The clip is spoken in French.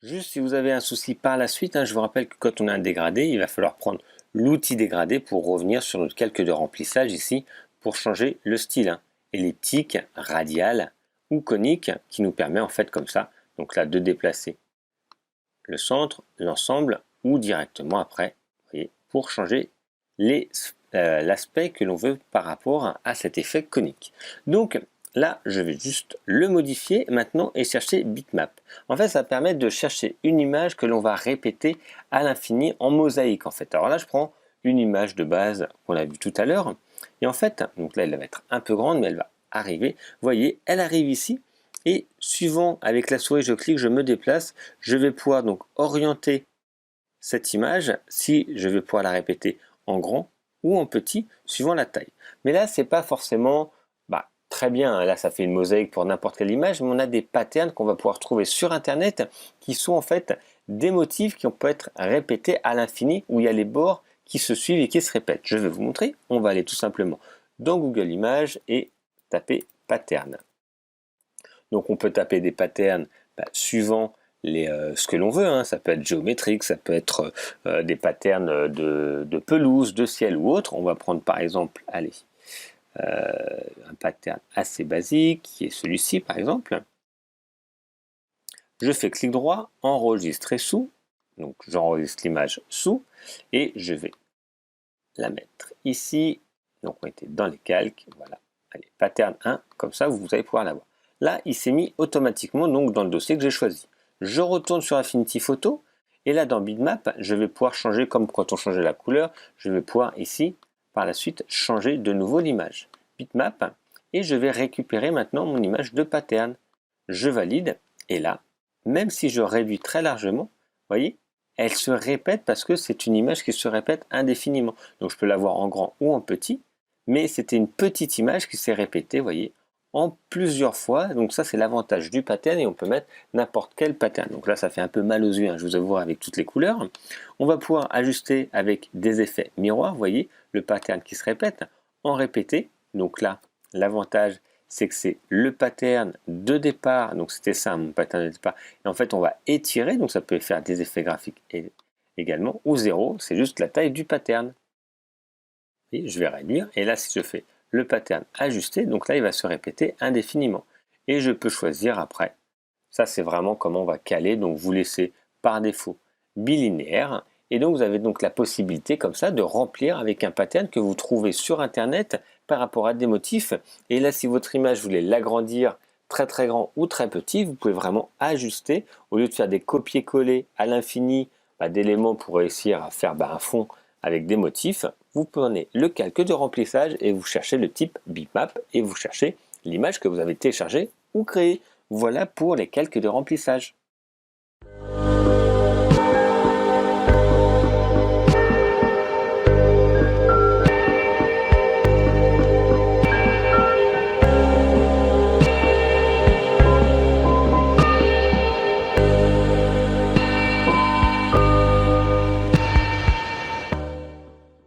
Juste si vous avez un souci par la suite, je vous rappelle que quand on a un dégradé, il va falloir prendre l'outil dégradé pour revenir sur notre calque de remplissage ici pour changer le style. Elliptique, radial ou conique qui nous permet en fait comme ça, donc là de déplacer le centre, l'ensemble ou directement après, vous voyez, pour changer l'aspect que l'on veut par rapport à cet effet conique. Donc là, je vais juste le modifier maintenant et chercher bitmap. En fait, ça permet de chercher une image que l'on va répéter à l'infini en mosaïque en fait. Alors là, je prends une image de base qu'on a vue tout à l'heure. Et en fait, donc là, elle va être un peu grande, mais elle va arriver. Vous voyez, elle arrive ici. Et suivant, avec la souris, je clique, je me déplace. Je vais pouvoir donc orienter cette image si je vais pouvoir la répéter en grand ou en petit, suivant la taille. Mais là, c'est pas forcément très bien. Là, ça fait une mosaïque pour n'importe quelle image, mais on a des patterns qu'on va pouvoir trouver sur Internet qui sont en fait des motifs qui peuvent être répétés à l'infini, où il y a les bords qui se suivent et qui se répètent. Je vais vous montrer. On va aller tout simplement dans Google Images et taper pattern. Donc on peut taper des patterns suivant ce que l'on veut, ça peut être géométrique, ça peut être des patterns de pelouse, de ciel ou autre. On va prendre par exemple, allez, un pattern assez basique qui est celui-ci par exemple. Je fais clic droit, enregistrer sous, donc j'enregistre l'image sous et je vais la mettre ici. Donc on était dans les calques, voilà, allez, pattern 1, comme ça vous allez pouvoir la voir. Là, il s'est mis automatiquement donc dans le dossier que j'ai choisi. Je retourne sur Affinity Photo et là dans Bitmap, je vais pouvoir changer comme quand on changeait la couleur. Je vais pouvoir ici, par la suite, changer de nouveau l'image. Bitmap et je vais récupérer maintenant mon image de pattern. Je valide et là, même si je réduis très largement, vous voyez, elle se répète parce que c'est une image qui se répète indéfiniment. Donc je peux la voir en grand ou en petit, mais c'était une petite image qui s'est répétée, vous voyez, en plusieurs fois. Donc ça, c'est l'avantage du pattern et on peut mettre n'importe quel pattern. Donc là, ça fait un peu mal aux yeux, je vous avoue, avec toutes les couleurs. On va pouvoir ajuster avec des effets miroirs, vous voyez, le pattern qui se répète en répété. Donc là, l'avantage, c'est que c'est le pattern de départ. Donc c'était ça, mon pattern de départ. Et en fait, on va étirer, donc ça peut faire des effets graphiques également. Ou 0, c'est juste la taille du pattern. Et je vais réduire. Et là, si je fais le pattern ajusté, donc là il va se répéter indéfiniment et je peux choisir après. Ça c'est vraiment comment on va caler, donc vous laissez par défaut bilinéaire et donc vous avez donc la possibilité comme ça de remplir avec un pattern que vous trouvez sur internet par rapport à des motifs. Et là, si votre image vous voulez l'agrandir très très grand ou très petit, vous pouvez vraiment ajuster au lieu de faire des copier-coller à l'infini d'éléments pour réussir à faire un fond avec des motifs. Vous prenez le calque de remplissage et vous cherchez le type bitmap et vous cherchez l'image que vous avez téléchargée ou créée. Voilà pour les calques de remplissage.